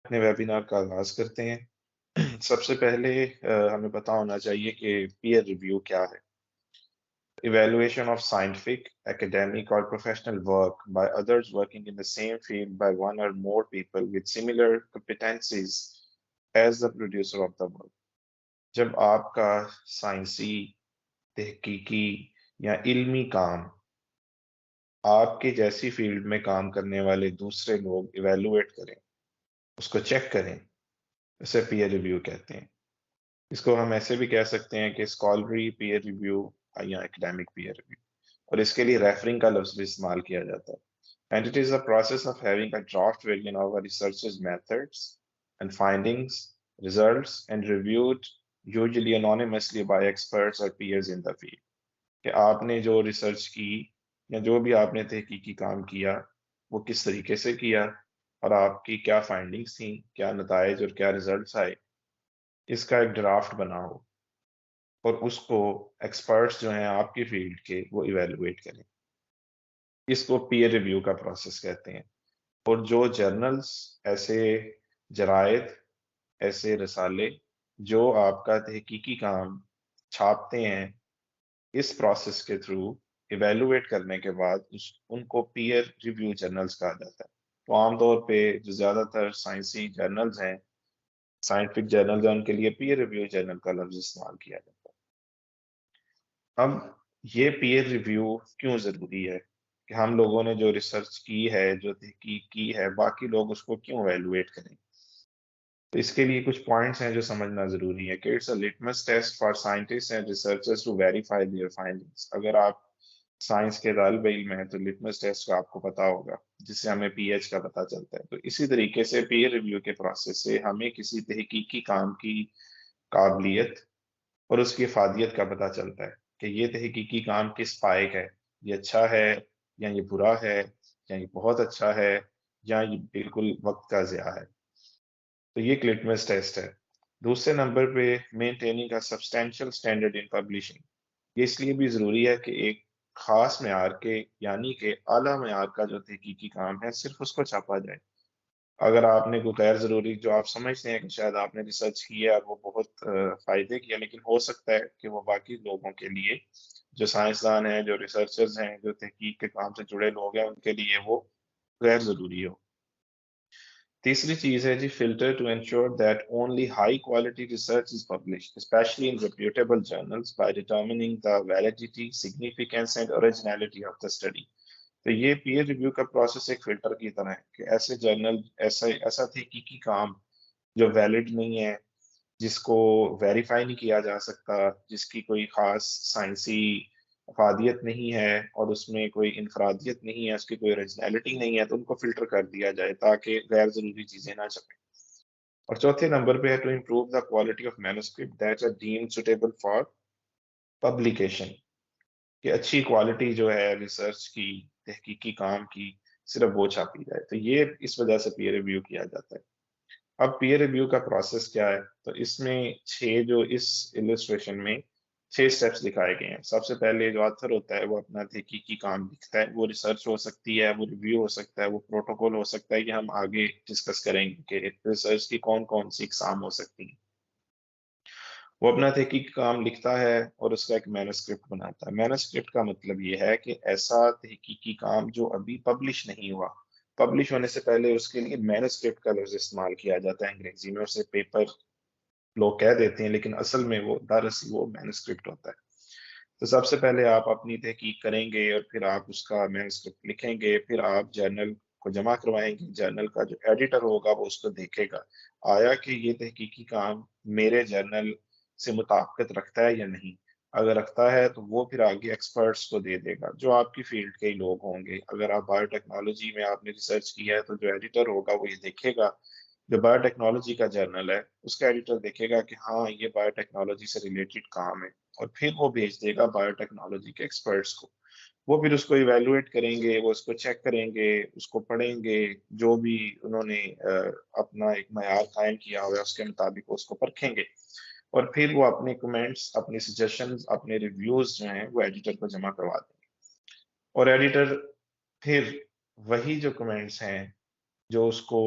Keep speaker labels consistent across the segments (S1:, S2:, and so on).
S1: अपने वेबिनार का आगाज करते हैं। सबसे पहले हमें पता होना चाहिए कि पीयर रिव्यू क्या है। Evaluation of scientific, academic, or professional work by others working in the same field by one or more people with similar competencies as the producer of the work. जब आपका साइंसी, तहकीकी या इल्मी काम आपके जैसी फील्ड में काम करने वाले दूसरे लोग इवेलुएट करें, उसको चेक करें, उसे पीयर रिव्यू कहते हैं। इसको हम ऐसे भी कह सकते हैं कि स्कॉलरी पीयर रिव्यू या एकेडमिक पीयर रिव्यू, और इसके लिए रेफरिंग का लफ्ज भी इस्तेमाल किया जाता है। And it is the process of having a draft version of researchers methods and findings, results and reviewed usually anonymously bye experts और पीयर्स इन द फील्ड। कि आपने जो रिसर्च की या जो भी आपने तहकीकी काम किया, वो किस तरीके से किया और आपकी क्या फाइंडिंग्स थी, क्या नताइज और क्या रिजल्ट्स आए, इसका एक ड्राफ्ट बना हो और उसको एक्सपर्ट्स जो हैं आपकी फील्ड के वो इवेलुएट करें। इसको पीयर रिव्यू का प्रोसेस कहते हैं। और जो जर्नल्स, ऐसे जरायद, ऐसे रसाले जो आपका तहकीकी काम छापते हैं, इस प्रोसेस के थ्रू इवेलुएट करने के बाद उनको पीयर रिव्यू जर्नल्स कहा जाता है। तो आमतौर पे जो ज़्यादातर साइंसी जर्नल्स हैं, साइंटिफिक जर्नल्स हैं, उनके लिए पीयर रिव्यू जर्नल का लफ्ज इस्तेमाल किया जाता है। अब ये पीयर रिव्यू क्यों ज़रूरी है कि हम लोगों ने जो रिसर्च की है, जो तहकीक की है, बाकी लोग उसको क्यों एवेलुएट करें। तो इसके लिए कुछ पॉइंट्स हैं जो समझना ज़रूरी है कि it's a litmus test for scientist and researchers to verify their findings. अगर आप साइंस के तालिब इल्म है तो लिटमस टेस्ट का आपको पता होगा, जिससे हमें पीएच का पता चलता है। तो इसी तरीके से पीयर रिव्यू के प्रोसेस से हमें किसी तहकीकी काम की काबिलियत और उसकी अफादियत का पता चलता है कि ये तहकीकी काम किस पायक है, ये अच्छा है या ये बुरा है, या ये बहुत अच्छा है या ये बिल्कुल वक्त का ज़िया है। तो ये एक लिटमस टेस्ट है। दूसरे नंबर पे मेंटेनिंग का सब्सटेंशियल स्टैंडर्ड इन पब्लिशिंग। ये इसलिए भी ज़रूरी है कि एक खास मेयार के, यानी कि आला मेयार का जो तहकीकी काम है, सिर्फ उसको छापा जाए। अगर आपने कोई गैर ज़रूरी, जो आप समझते हैं कि शायद आपने रिसर्च की है और वो बहुत फ़ायदे की है, लेकिन हो सकता है कि वो बाकी लोगों के लिए, जो साइंसदान हैं, जो रिसर्चर्स हैं, जो तहकीक के काम से जुड़े लोग हैं, उनके लिए वो गैर ज़रूरी हो। तीसरी चीज़ है जी, filter to ensure that only high quality research is published, especially in reputable journals, by determining the validity, significance and originality of the study। तो ये पीयर रिव्यू का प्रोसेस एक फिल्टर की तरह है कि ऐसे जर्नल, ऐसा ऐसा तहकीकी काम जो वैलिड नहीं है, जिसको वेरीफाई नहीं किया जा सकता, जिसकी कोई खास साइंसी अफादियत नहीं है और उसमें कोई इनफरादियत नहीं है, उसकी कोई ओरिजिनलिटी नहीं है, तो उनको फिल्टर कर दिया जाए ताकि गैर जरूरी चीजें ना छपें। और चौथे नंबर पे है to improve the quality of manuscript that are deemed suitable for publication. कि अच्छी क्वालिटी जो है रिसर्च की, तहकीकी काम की, सिर्फ वो छापी जाए। तो ये इस वजह से पीयर रिव्यू किया जाता है। अब पीयर रिव्यू का प्रोसेस क्या है, तो इसमें छह, जो इस इलस्ट्रेशन में छह स्टेप्स दिखाए गए हैं। सबसे पहले जो ऑथर होता है वो अपना तहकीकी काम लिखता है। वो रिसर्च हो सकती है, वो रिव्यू हो सकता है, वो प्रोटोकॉल हो सकता है, कि हम आगे डिस्कस करेंगे कि रिसर्च की कौन कौन सी इकसाम हो सकती हैं। वो अपना तहकीकी काम लिखता है और उसका एक मैन्युस्क्रिप्ट बनाता है। मैन्युस्क्रिप्ट का मतलब ये है कि ऐसा तहकीकी काम जो अभी पब्लिश नहीं हुआ, पब्लिश होने से पहले उसके लिए मैन्युस्क्रिप्ट का लफ्ज इस्तेमाल किया जाता है अंग्रेजी में। उसे पेपर लोग कह देते हैं, लेकिन असल में वो दरअसल वो मैन्युस्क्रिप्ट होता है। तो सबसे पहले आप अपनी तहकीक करेंगे और फिर आप उसका मैन्युस्क्रिप्ट लिखेंगे, फिर आप जर्नल को जमा करवाएंगे। जर्नल का जो एडिटर होगा वो उसको देखेगा, आया कि ये तहकीकी काम मेरे जर्नल से मुताबिकत रखता है या नहीं। अगर रखता है तो वो फिर आगे एक्सपर्ट्स को दे देगा, जो आपकी फील्ड के ही लोग होंगे। अगर आप बायोटेक्नोलॉजी में आपने रिसर्च किया है तो जो एडिटर होगा वो ये देखेगा, जो बायोटेक्नोलॉजी का जर्नल है उसका एडिटर देखेगा कि हाँ, ये बायोटेक्नोलॉजी से रिलेटेड काम है, और फिर वो भेज देगा बायोटेक्नोलॉजी के एक्सपर्ट्स को। वो फिर उसको इवेलुएट करेंगे, वो उसको चेक करेंगे, उसको पढ़ेंगे, जो भी उन्होंने अपना एक मयार कायम किया हुआ है उसके मुताबिक वो उसको परखेंगे, और फिर वो अपने कमेंट्स, अपने सजेशंस, अपने रिव्यूज जो हैं वो एडिटर को जमा करवा देंगे। और एडिटर फिर वही जो कमेंट्स हैं, जो उसको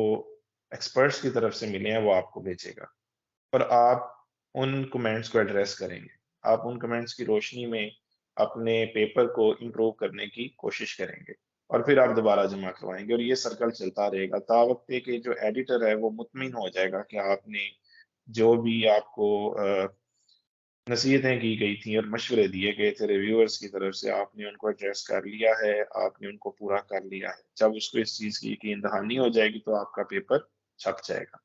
S1: एक्सपर्ट्स की तरफ से मिले हैं वो आपको भेजेगा, और आप उन कमेंट्स को एड्रेस करेंगे। आप उन कमेंट्स की रोशनी में अपने पेपर को इम्प्रूव करने की कोशिश करेंगे, और फिर आप दोबारा जमा करवाएंगे, और ये सर्कल चलता रहेगा ता वक्त कि जो एडिटर है वो मुतमिन हो जाएगा कि आपने जो भी आपको नसीहतें की गई थी और मशवरे दिए गए थे रिव्यूअर्स की तरफ से, आपने उनको एड्रेस कर लिया है, आपने उनको पूरा कर लिया है। जब उसको इस चीज की यकीन दहानी हो जाएगी तो आपका पेपर छप जाएगा।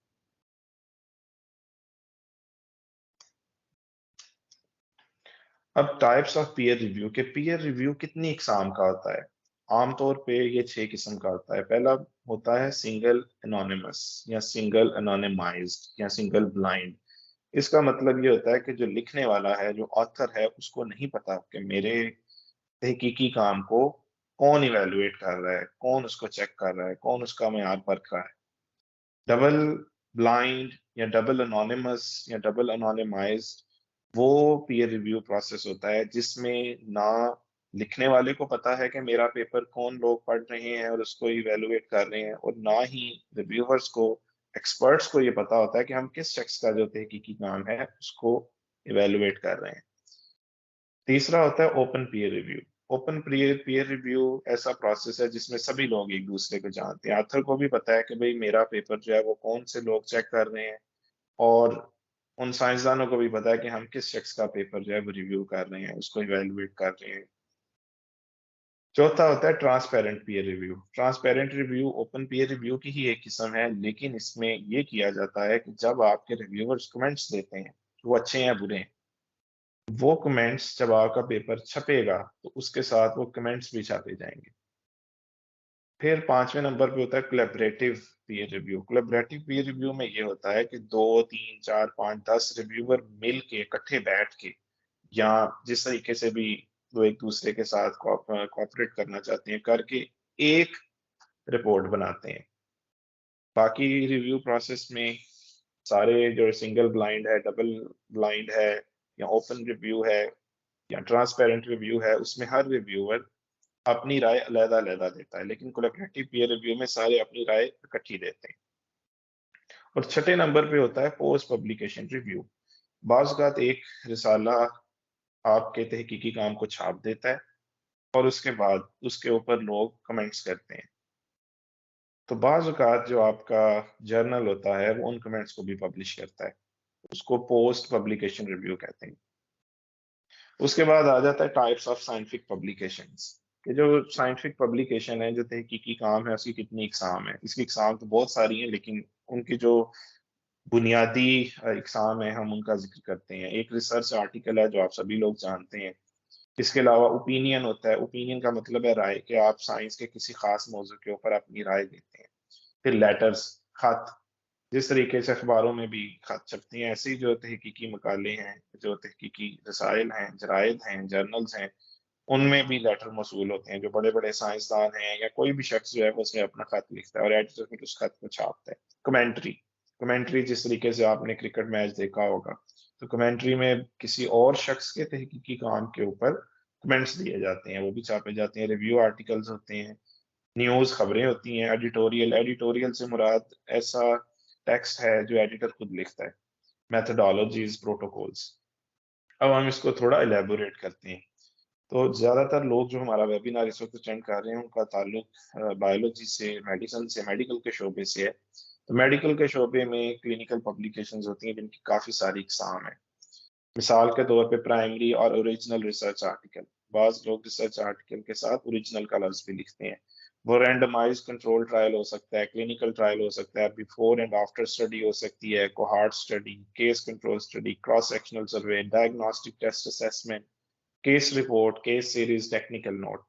S1: अब टाइप्स ऑफ पीयर रिव्यू के पीयर रिव्यू कितनी इकसाम का होता है? आमतौर पे ये 6 किस्म का होता है। पहला होता है सिंगल एनोनिमस या सिंगल एनोनिमाइज्ड या सिंगल ब्लाइंड। इसका मतलब ये होता है कि जो लिखने वाला है, जो ऑथर है, उसको नहीं पता कि मेरे तहकीकी काम को कौन इवेलुएट कर रहा है, कौन उसको चेक कर रहा है, कौन उसका मेयार परख रहा है। डबल ब्लाइंड या डबल अनोनिमस या डबल अनोनिमाइज्ड वो पीयर रिव्यू प्रोसेस होता है जिसमें ना लिखने वाले को पता है कि मेरा पेपर कौन लोग पढ़ रहे हैं और उसको इवेलुएट कर रहे हैं, और ना ही रिव्यूअर्स को, एक्सपर्ट्स को ये पता होता है कि हम किस शख्स का जो तहकीकी काम है उसको इवेलुएट कर रहे हैं। तीसरा होता है open peer review. Open peer peer review ऐसा प्रोसेस है जिसमें सभी लोग एक दूसरे को जानते हैं। ऑथर को भी पता है कि भाई मेरा पेपर जो है वो कौन से लोग चेक कर रहे हैं, और उन साइंसदानों को भी पता है कि हम किस शख्स का पेपर जो है वो रिव्यू कर रहे हैं, उसको इवेलुएट कर रहे हैं। चौथा होता है transparent peer review. Transparent review open peer review की ही एक किस्म है, लेकिन इसमें ये किया जाता है कि जब आपके रिव्यूअर्स कमेंट्स देते हैं, वो अच्छे हैं बुरे हैं, वो कमेंट्स जब आपका पेपर छपेगा तो उसके साथ वो कमेंट्स भी छापे जाएंगे। फिर पांचवें नंबर पे होता है collaborative peer review. Collaborative peer review में ये होता है कि 2 3 4 5 10 रिव्यूअर मिल के इकट्ठे बैठ के, या जिस तरीके से भी वो एक दूसरे के साथ कोऑपरेट करना चाहते हैं, करके एक रिपोर्ट बनाते हैं। बाकी रिव्यू प्रोसेस में सारे जो सिंगल ब्लाइंड है, डबल ब्लाइंड है, या ओपन रिव्यू है, या ट्रांसपेरेंट रिव्यू है, उसमें हर रिव्यूअर अपनी राय अलग अलग देता है, लेकिन कोलैबोरेटिव पीयर रिव्यू में सारे अपनी राय इकट्ठी देते हैं। और छठे नंबर पे होता है पोस्ट पब्लिकेशन रिव्यू। बाज़ औक़ात एक रिसाला आपके तहकीकी काम को छाप देता है, और उसके बाद उसके ऊपर लोग कमेंट्स करते हैं। तो बाज़ औक़ात जो आपका जर्नल होता है वो उन कमेंट्स को भी पब्लिश करता है। उसको पोस्ट पब्लिकेशन रिव्यू कहते हैं। उसके बाद आ जाता है टाइप्स ऑफ साइंटिफिक पब्लिकेशंस, कि जो साइंटिफिक पब्लिकेशन है, जो तहकीकी काम है, उसकी कितनी इकसाम है। इसकी इकसाम तो बहुत सारी हैं, लेकिन उनकी जो बुनियादी इकसाम है हम उनका जिक्र करते हैं। एक रिसर्च आर्टिकल है जो आप सभी लोग जानते हैं। इसके अलावा ओपिनियन होता है। ओपिनियन का मतलब है राय, कि आप साइंस के किसी खास मौजू के ऊपर अपनी राय देते हैं। फिर लेटर्स, खत, जिस तरीके से अखबारों में भी खत छपती हैं, ऐसे ही जो तहकीकी मकाले हैं, जो तहकीकी रसायल हैं, जराइद हैं, जर्नल्स हैं, उनमें भी लेटर मौसूल होते हैं। जो बड़े बड़े साइंसदान हैं या कोई भी शख्स जो है वो उसमें अपना खत लिखता है और एडिटर फिर उस खत को छापता है। कमेंट्री, कमेंट्री जिस तरीके से आपने क्रिकेट मैच देखा होगा, तो कमेंट्री में किसी और शख्स के तहकीकी काम के ऊपर कमेंट्स दिए जाते हैं, वो भी छापे जाते हैं। रिव्यू आर्टिकल्स होते हैं, न्यूज़ खबरें होती हैं, एडिटोरियल, एडिटोरियल से मुराद ऐसा टेक्स्ट है जो एडिटर खुद लिखता है। Methodologies, protocols. अब हम इसको थोड़ा एलेबोरेट करते हैं। तो ज़्यादातर लोग जो हमारा वेबिनार इस वक्त अटेंड कर रहे हैं उनका ताल्लुक बायोलॉजी से, मेडिसिन से, मेडिकल के शोबे से है। तो मेडिकल के शोबे में क्लिनिकल पब्लिकेशंस होती हैं जिनकी काफ़ी सारी इकसाम है। मिसाल के तौर पे प्राइमरी और ओरिजिनल रिसर्च आर्टिकल। बाज़ लोग रिसर्च आर्टिकल के साथ ओरिजिनल का लफ्ज़ भी लिखते हैं। वो रैंडमाइज कंट्रोल ट्रायल हो सकता है, क्लिनिकल ट्रायल हो सकता है, बिफोर एंड आफ्टर स्टडी हो सकती है, cohort study, case control study, cross sectional survey, diagnostic test assessment, case report, case series, technical note.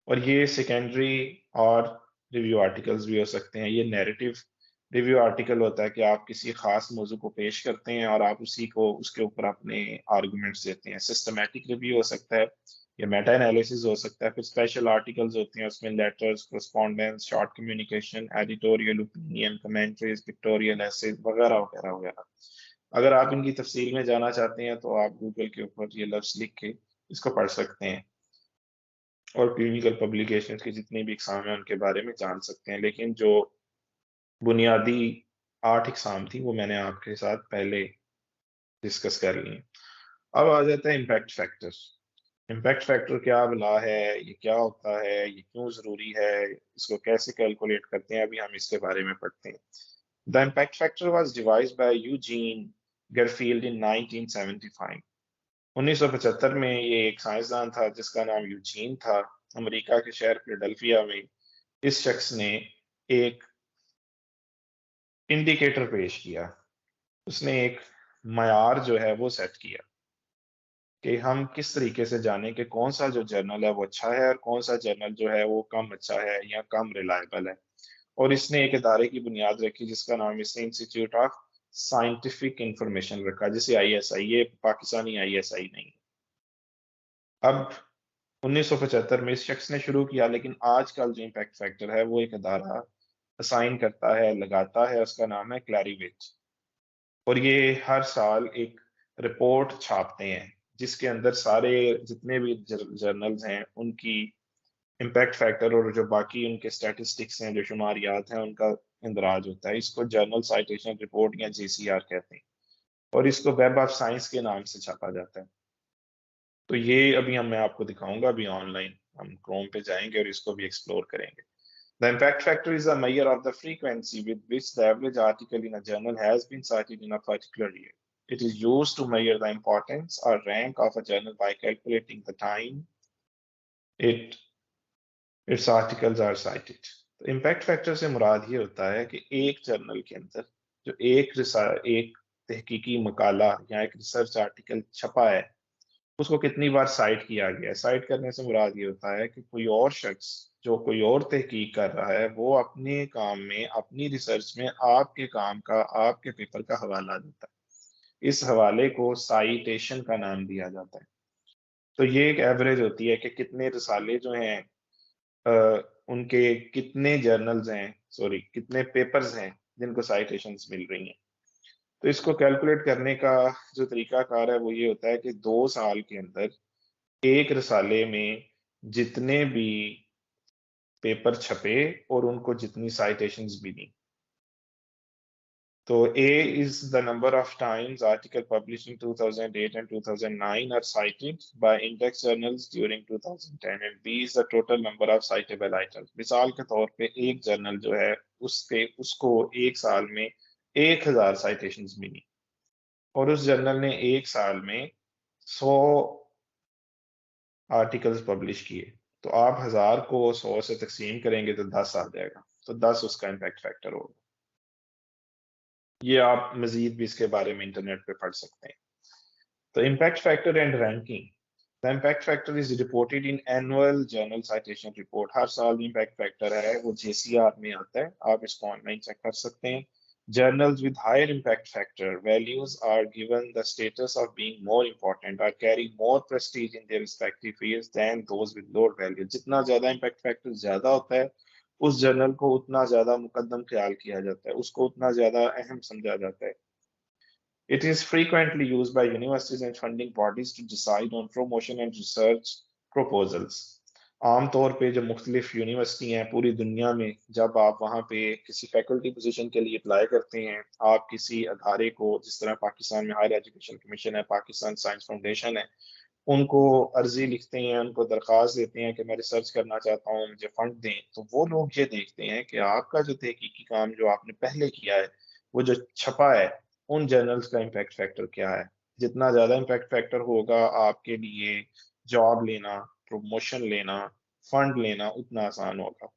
S1: और ये सेकेंडरी और रिव्यू आर्टिकल्स भी हो सकते हैं। ये नैरेटिव रिव्यू आर्टिकल होता है कि आप किसी खास मौजू को पेश करते हैं और आप उसी को, उसके ऊपर अपने आर्गुमेंट्स देते हैं। सिस्टमैटिक रिव्यू हो सकता है, या मेटा एनालिसिस हो सकता है। फिर स्पेशल आर्टिकल्स होते हैं, उसमें letters, correspondence, short communication, editorial, opinion, commentaries, pictorial essays वगैरह वगैरह वगैरह। अगर आप इनकी तफसील में जाना चाहते हैं तो आप गूगल के ऊपर ये लफ्ज लिख के इसको पढ़ सकते हैं, और क्लिनिकल पब्लिकेशन की जितनी भी इकसाम है उनके बारे में जान सकते हैं। लेकिन जो बुनियादी 8 इकसाम थी, वो मैंने आपके साथ पहले डिस्कस कर ली हैं। अब आ जाता है इम्पैक्ट फैक्टर। इम्पैक्ट फैक्टर क्या बला है, ये क्या होता है, ये क्यों ज़रूरी है, इसको कैसे कैलकुलेट करते हैं, अभी हम इसके बारे में पढ़ते हैं। The impact factor was devised by Eugene Garfield in 1975। 1975 में ये एक साइंसदान था जिसका नाम यूजीन था, अमेरिका के शहर फिलाडेल्फिया में। इस शख्स ने एक इंडिकेटर पेश किया, उसने एक मयार जो है वो सेट किया कि हम किस तरीके से जानें कि कौन सा जो जर्नल है वो अच्छा है और कौन सा जर्नल जो है वो कम अच्छा है या कम रिलायबल है। और इसने एक इदारे की बुनियाद रखी जिसका नाम इसने इंस्टीट्यूट ऑफ साइंटिफिक इंफॉर्मेशन रखा, जिसे आईएसआई, ये पाकिस्तानी आईएसआई नहीं। अब 1975 में इस शख्स ने शुरू किया, लेकिन आजकल जो इम्पैक्ट फैक्टर है वो एक अदारा असाइन करता है, लगाता है, उसका नाम है क्लैरीविट। और ये हर साल एक रिपोर्ट छापते हैं जिसके अंदर सारे जितने भी जर्नल्स हैं उनकी इम्पैक्ट फैक्टर और जो बाकी उनके स्टैटिस्टिक्स हैं, जो शुमारियात हैं, उनका इंदराज होता है। इसको जर्नल साइटेशन रिपोर्ट या जेसीआर कहते हैं और इसको वेब ऑफ साइंस के नाम से छापा जाता है। तो ये अभी मैं आपको दिखाऊंगा, अभी ऑनलाइन हम क्रोम पे जाएंगे और इसको भी एक्सप्लोर करेंगे। The impact factor is a measure of the frequency with which the average article in a journal has been cited in a particular year. It is used to measure the importance or rank of a journal by calculating the time it its articles are cited. तो impact factor से मुराद ये होता है कि एक journal के अंदर जो एक तहकीकी मकाला या एक रिसर्च आर्टिकल छपा है उसको कितनी बार साइट किया गया है। साइट करने से मुराद ये होता है कि कोई और शख्स जो कोई और तहकीक कर रहा है वो अपने काम में, अपनी रिसर्च में आपके काम का, आपके पेपर का हवाला देता है। इस हवाले को साइटेशन का नाम दिया जाता है। तो ये एक एवरेज होती है कि कितने रिसाले जो हैं, उनके कितने जर्नल्स हैं, सॉरी कितने पेपर्स हैं जिनको साइटेशंस मिल रही हैं। तो इसको कैलकुलेट करने का जो तरीकाकार है वो ये होता है कि 2 साल के अंदर एक रिसाले में जितने भी पेपर छपे और उनको जितनी साइटेशंस मिली। तो A is the number of times article published in 2008 and 2009 are cited by index journals during 2010 and B is the total number of citable items। मिसाल के तौर पे एक जर्नल जो है उसको एक साल में 1000 साइटेशंस मिली और उस जर्नल ने एक साल में 100 आर्टिकल्स पब्लिश किए। तो आप 1000 को 100 से तकसीम करेंगे तो 10 आ जाएगा, तो 10 उसका इम्पैक्ट फैक्टर होगा। ये आप मजीद भी इसके बारे में इंटरनेट पे पढ़ सकते हैं। तो impact factor and ranking. The impact factor is reported in annual journal citation report. हर साल इम्पैक्ट फैक्टर है वो जेसीआर में आता है, आप इसको ऑनलाइन चेक कर सकते हैं। Journals with higher impact factor values are given the status of being more important or carry more prestige in their respective fields than those with lower value। जितना ज्यादा impact factor ज्यादा होता है उस journal को उतना ज्यादा मुकद्दम ख्याल किया जाता है, उसको उतना ज्यादा अहम समझा जाता है। It is frequently used by universities and funding bodies to decide on promotion and research proposals। आमतौर पे जो मुख्तलिफ यूनिवर्सिटी हैं पूरी दुनिया में, जब आप वहाँ पे किसी फैकल्टी पोजीशन के लिए अप्लाई करते हैं, आप किसी अदारे को, जिस तरह पाकिस्तान में हायर एजुकेशन कमीशन है, पाकिस्तान साइंस फाउंडेशन है, उनको अर्जी लिखते हैं, उनको दरख्वास्त देते हैं कि मैं रिसर्च करना चाहता हूँ, मुझे फंड दें। तो वो लोग ये देखते हैं कि आपका जो तहकीकी काम जो आपने पहले किया है, वो जो छपा है, उन जर्नल्स का इम्पैक्ट फैक्टर क्या है। जितना ज्यादा इम्पैक्ट फैक्टर होगा आपके लिए जॉब लेना, प्रमोशन लेना, फंड लेना उतना आसान होगा।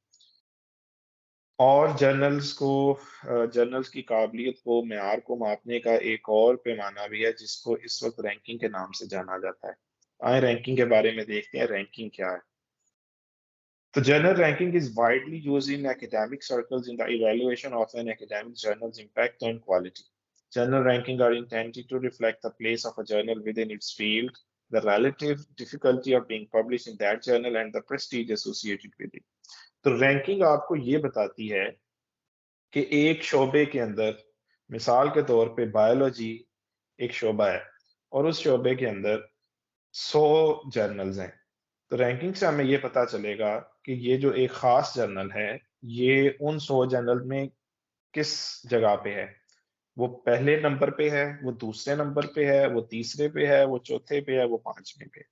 S1: और जर्नल्स की काबिलियत को, मेयार को मापने का एक और पैमाना भी है जिसको इस वक्त रैंकिंग के नाम से जाना जाता है। आए रैंकिंग के बारे में देखते हैं, रैंकिंग क्या है। तो journal ranking is widely used in academic circles in the evaluation of an academic journals impact and quality. Journal ranking are intended to reflect the place of a journal within its field, the relative difficulty of being published in that journal, and the prestige associated with it। तो ranking आपको ये बताती है कि एक शोबे के अंदर, मिसाल के तौर पे बायोलॉजी एक शोबा है और उस शोबे के अंदर 100 जर्नल्स हैं। तो रैंकिंग से हमें ये पता चलेगा कि ये जो एक खास जर्नल है ये उन 100 जर्नल में किस जगह पे है, वो पहले नंबर पे है, वो दूसरे नंबर पे है, वो तीसरे पे है, वो चौथे पे है, वो पांचवें पे है।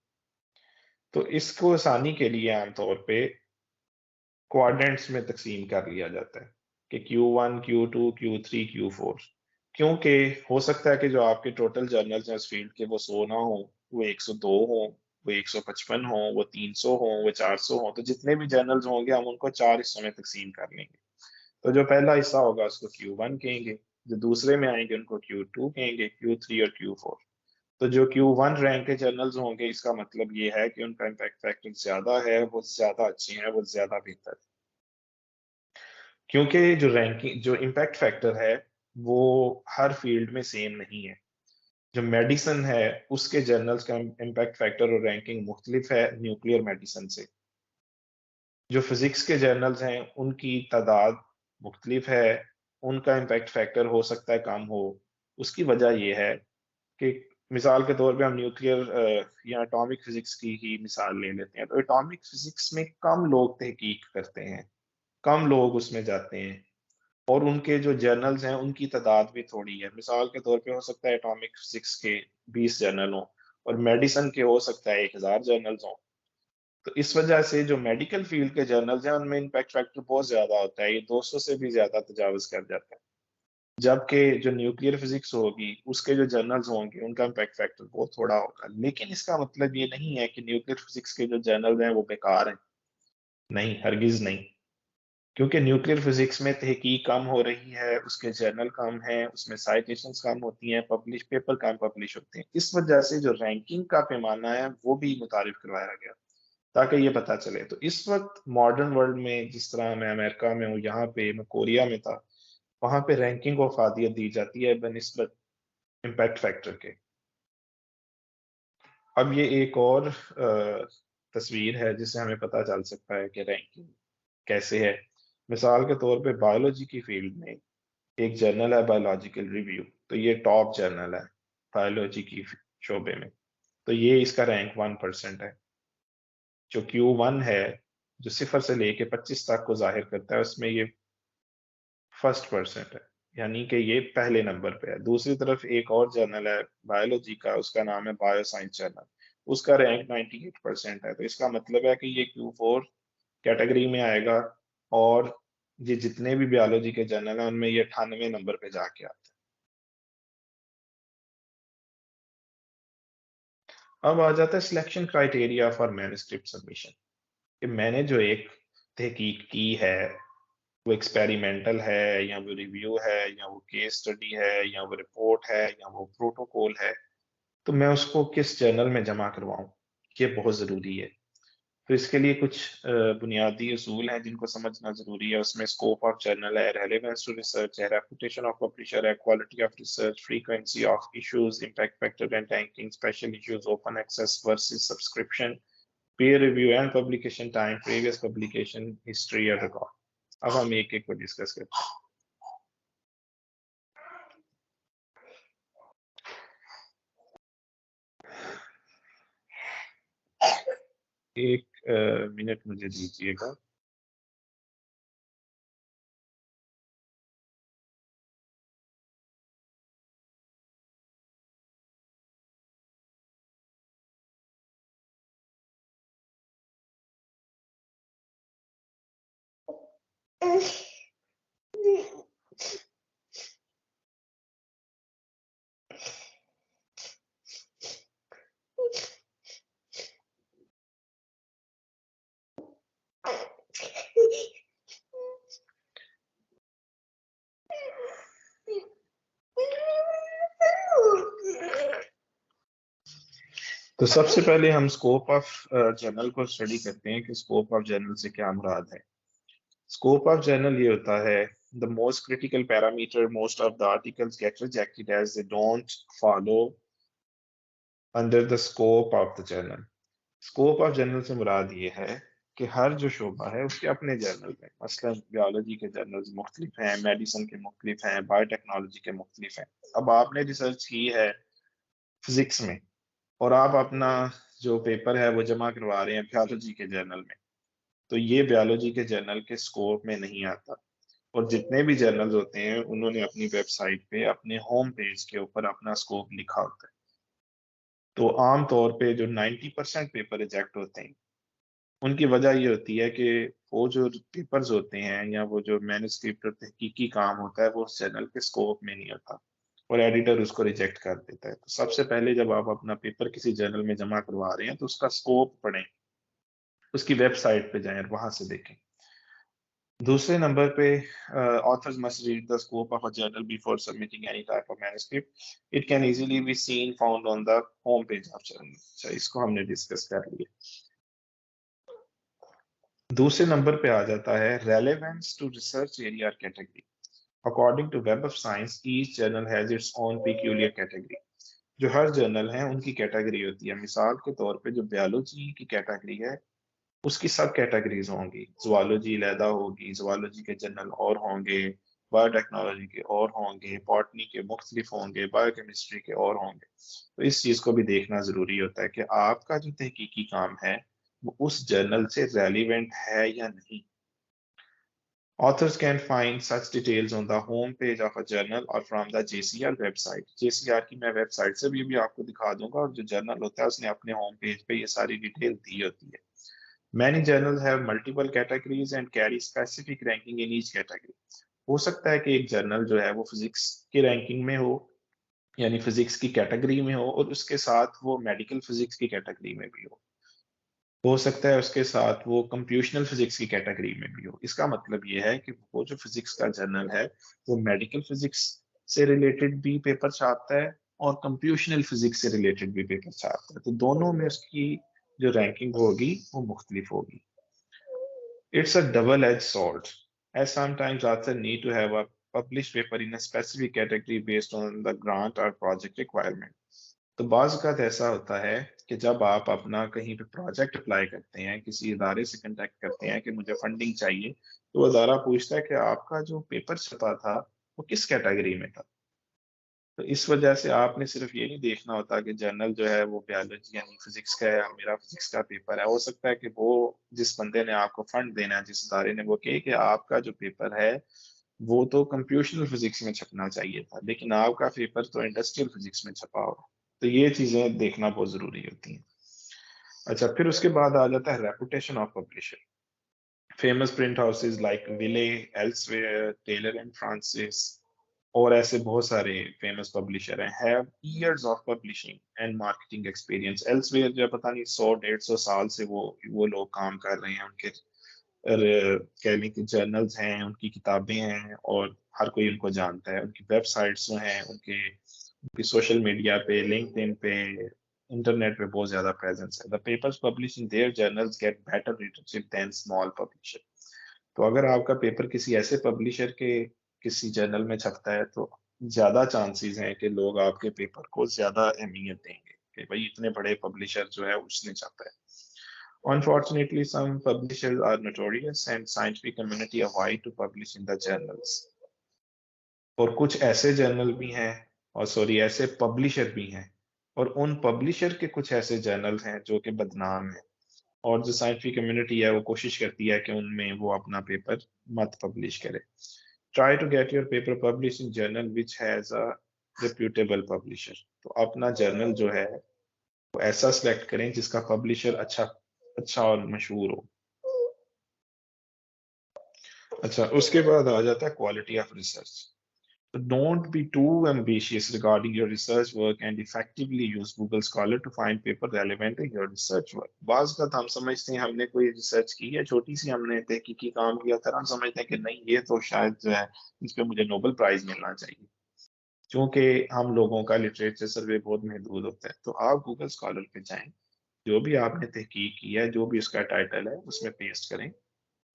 S1: तो इसको आसानी के लिए आमतौर पे क्वाड्रेंट्स में तकसीम कर लिया जाता है कि Q1, Q2, Q3, Q4। क्योंकि हो सकता है कि जो आपके टोटल जर्नल्स हैं उस फील्ड के वो 100 ना हो, वो 102 हो, वो 155 हो, वो 300 हो, वो 400 हो। तो जितने भी जर्नल्स होंगे हम उनको चार हिस्सों में तकसीम कर लेंगे। तो जो पहला हिस्सा होगा उसको Q1 कहेंगे, जो दूसरे में आएंगे उनको Q2 कहेंगे, Q3 और Q4। तो जो Q1 रैंक के जर्नल्स होंगे इसका मतलब ये है कि उनका इम्पैक्ट फैक्टर ज्यादा है, वो ज्यादा अच्छे हैं, वो ज्यादा बेहतर है। क्योंकि जो रैंकिंग, जो इम्पैक्ट फैक्टर है वो हर फील्ड में सेम नहीं है। जो मेडिसिन है उसके जर्नल्स का इम्पैक्ट फैक्टर और रैंकिंग मुख्तलिफ है न्यूक्लियर मेडिसिन से। जो फिजिक्स के जर्नल्स हैं उनकी तादाद मुख्तलिफ है, उनका इम्पैक्ट फैक्टर हो सकता है कम हो। उसकी वजह यह है कि मिसाल के तौर पे हम न्यूक्लियर या एटॉमिक फिजिक्स की ही मिसाल ले लेते हैं। तो एटॉमिक फिजिक्स में कम लोग तहकीक करते हैं, कम लोग उसमें जाते हैं, और उनके जो जर्नल्स हैं उनकी तादाद भी थोड़ी है। मिसाल के तौर पे हो सकता है एटॉमिक फिजिक्स के 20 जर्नल हों और मेडिसिन के हो सकता है 1000 जर्नल्स हों। तो इस वजह से जो मेडिकल फील्ड के जर्नल्स हैं उनमें इम्पैक्ट फैक्टर बहुत ज्यादा होता है, ये 200 से भी ज्यादा तजावज कर जाता है। जबकि जो न्यूक्लियर फिजिक्स होगी उसके जो जर्नल्स होंगे उनका इम्पैक्ट फैक्टर बहुत थोड़ा होगा। लेकिन इसका मतलब ये नहीं है कि न्यूक्लियर फिजिक्स के जो जर्नल्स हैं वो बेकार हैं, नहीं, हरगिज नहीं। क्योंकि न्यूक्लियर फिजिक्स में तहकीक कम हो रही है, उसके जर्नल कम हैं, उसमें साइटेशंस कम होती हैं, पब्लिश पेपर कम पब्लिश होते हैं। इस वजह से जो रैंकिंग का पैमाना है वो भी मुतारिफ करवाया गया ताकि ये पता चले। तो इस वक्त मॉडर्न वर्ल्ड में, जिस तरह मैं अमेरिका में हूँ, यहाँ पे मैं कोरिया में था, वहां पे रैंकिंग को अफादियत दी जाती है बनिस्बत इम्पैक्ट फैक्टर के। अब ये एक और तस्वीर है जिससे हमें पता चल सकता है कि रैंकिंग कैसे है। मिसाल के तौर पे बायोलॉजी की फील्ड में एक जर्नल है बायोलॉजिकल रिव्यू, तो ये टॉप जर्नल है बायोलॉजी की शोबे में। तो ये इसका रैंक 1% है। जो Q1 है, जो 0 से लेके 25 तक को जाहिर करता है, उसमें ये फर्स्ट परसेंट है, यानी कि ये पहले नंबर पे है। दूसरी तरफ एक और जर्नल है बायोलॉजी का, उसका नाम है बायो साइंस जर्नल, उसका रैंक 98% है। तो इसका मतलब है कि ये Q4 कैटेगरी में आएगा, और ये जितने भी बायोलॉजी के जर्नल हैं उनमें ये 98 नंबर पे जाके आता है। अब आ जाता है selection criteria for manuscript submission, कि मैंने जो एक तहकीक की है, वो एक्सपेरिमेंटल है या वो रिव्यू है या वो केस स्टडी है या वो रिपोर्ट है या वो प्रोटोकॉल है, तो मैं उसको किस जर्नल में जमा करवाऊं, ये बहुत ज़रूरी है। तो इसके लिए कुछ बुनियादी उसूल हैं जिनको समझना ज़रूरी है। उसमें स्कोप ऑफ जर्नल है, रेलेवेंस टू रिसर्च है, रेपुटेशन ऑफ पब्लिशर है, quality of research, frequency of issues, impact factor and ranking, special issues, open access versus subscription, peer review and publication time, previous publication history और record. अब हम एक एक को discuss करते हैं। एक मिनट मुझे दीजिएगा। तो सबसे पहले हम स्कोप ऑफ जर्नल को स्टडी करते हैं कि स्कोप ऑफ जर्नल से क्या मुराद है। स्कोप ऑफ जर्नल ये होता है, the most critical parameter most of the articles get rejected as they don't follow under the scope of the journal. Scope of journal से मुराद ये है कि हर जो शोबा है उसके अपने जर्नल हैं। मसलन बायोलॉजी के जर्नल्स मुख्तलिफ हैं, मेडिसिन के मुख्तलिफ हैं, बायोटेक्नोलॉजी के मुख्तलिफ हैं। अब आपने रिसर्च की है फिजिक्स में और आप अपना जो पेपर है वो जमा करवा रहे हैं बायोलॉजी के जर्नल में, तो ये बायोलॉजी के जर्नल के स्कोप में नहीं आता। और जितने भी जर्नल्स होते हैं उन्होंने अपनी वेबसाइट पे अपने होम पेज के ऊपर अपना स्कोप लिखा होता है। तो आम तौर पे जो 90% पेपर रिजेक्ट होते हैं उनकी वजह ये होती है कि वो जो पेपर्स होते हैं या वो जो मैन्युस्क्रिप्ट और तहकीकी काम होता है वो उस जर्नल के स्कोप में नहीं होता और एडिटर उसको रिजेक्ट कर देता है। तो सबसे पहले जब आप अपना पेपर किसी जर्नल में जमा करवा रहे हैं तो उसका स्कोप पढ़ें, उसकी वेबसाइट पे जाएं और वहां से देखें। दूसरे नंबर पे authors must read the scope of a journal before submitting any type of manuscript. It can easily be seen found on the home page of journal. अच्छा, इसको हमने डिस्कस कर लिया। दूसरे नंबर पे आ जाता है relevance to research area or category. According to Web of Science, each journal has its own peculiar category. जो हर जर्नल है उनकी कैटेगरी होती है। मिसाल के तौर पे जो बायोलॉजी की कैटेगरी है उसकी सब कैटेगरीज होंगी। जुआलॉजी अलहदा होगी, जुआलॉजी के जर्नल और होंगे, बायोटेक्नोलॉजी के और होंगे, बॉटनी के मुख्तलिफ होंगे, बायोकेमिस्ट्री के और होंगे। तो इस चीज को भी देखना जरूरी होता है कि आपका जो तहकीकी काम है वो उस जर्नल से रेलिवेंट है या नहीं। Authors can find such details on the home page of a journal or from the JCR website. JCR की मैं वेबसाइट से भी आपको दिखा दूंगा और जो जर्नल होता है उसने अपने होम पेज पे ये सारी डिटेल दी होती है। Many journals have multiple categories and carry specific ranking in each category. हो सकता है कि एक जर्नल जो है वो फिजिक्स की रैंकिंग में हो, यानी फिजिक्स की कैटेगरी में हो, और उसके साथ वो मेडिकल फिजिक्स की कैटेगरी में भी हो सकता है उसके साथ वो कंप्यूटेशनल फिजिक्स की कैटेगरी में भी हो। इसका मतलब ये है कि वो जो फिजिक्स का जर्नल है वो मेडिकल फिजिक्स से रिलेटेड भी पेपर छापता है और कंप्यूटेशनल फिजिक्स से रिलेटेड भी पेपर छापता है। तो दोनों में उसकी जो रैंकिंग होगी वो मुख्तलिफ होगी। It's a double-edged sword, as sometimes authors need to have a published paper in a specific category based on the grant or project requirement. तो बाज़ औक़ात ऐसा होता है कि जब आप अपना कहीं पे प्रोजेक्ट अप्लाई करते हैं, किसी इदारे से कॉन्टैक्ट करते हैं कि मुझे फंडिंग चाहिए, तो वो इदारा पूछता है कि आपका जो पेपर छपा था, वो किस कैटेगरी में था? तो इस वजह से आपने सिर्फ ये नहीं देखना होता कि जर्नल जो है वो बायोलॉजी यानी फिजिक्स का है, मेरा फिजिक्स का पेपर है। हो सकता है कि वो जिस बंदे ने आपको फंड देना है, जिस इदारे ने, वो कहे कि आपका जो पेपर है वो तो कंप्यूटेशनल फिजिक्स में छपना चाहिए था, लेकिन आपका पेपर तो इंडस्ट्रियल फिजिक्स में छपा हो। तो ये चीजें देखना बहुत जरूरी होती हैं। अच्छा, फिर उसके बाद आ जाता है reputation of publisher. Famous print houses like Wiley, Elsevier, Taylor and Francis और ऐसे बहुत सारे फेमस पब्लिशर हैं, have years of publishing and marketing experience. Elsevier जो पता नहीं 100-150 साल से वो लोग काम कर रहे हैं। उनके कह लें कि जर्नल्स हैं, उनकी किताबें हैं और हर कोई उनको जानता है। उनकी वेबसाइट्स जो हैं, उनकी सोशल मीडिया पे, लिंक्डइन पे, इंटरनेट पे बहुत ज्यादा प्रेजेंस है। The papers publish in their journals get better readership than small publisher. तो अगर आपका पेपर किसी ऐसे पब्लिशर के किसी जर्नल में छपता है तो ज्यादा चांसेस हैं कि लोग आपके पेपर को ज्यादा अहमियत देंगे कि भाई इतने बड़े पब्लिशर जो है उसने छापा है। Unfortunately, some publishers are notorious and scientific community avoid to publish in the journals. और कुछ ऐसे जर्नल भी हैं, और सॉरी ऐसे पब्लिशर भी हैं, और उन पब्लिशर के कुछ ऐसे जर्नल्स हैं जो कि बदनाम हैं, और जो साइंटिफिक कम्युनिटी है वो कोशिश करती है कि उनमें वो अपना पेपर मत पब्लिश करे। Try to get your paper publish in journal which has a reputable publisher. तो अपना जर्नल जो है वो ऐसा सिलेक्ट करें जिसका पब्लिशर अच्छा अच्छा और मशहूर हो। अच्छा, उसके बाद आ जाता है quality of research. So don't be too ambitious regarding your research work and effectively use Google Scholar to find paper relevant to your research work. बाज़ का हम समझते हैं हमने कोई रिसर्च की है, छोटी सी हमने तहकीकी काम किया था, हम समझते हैं कि नहीं ये तो शायद जो है इस पे मुझे नोबेल प्राइज मिलना चाहिए। क्योंकि हम लोगों का लिटरेचर सर्वे बहुत महदूद होता है। तो आप गूगल स्कॉलर पे जाएं, जो भी आपने तहकीक की है, जो भी उसका टाइटल है उसमें पेस्ट करें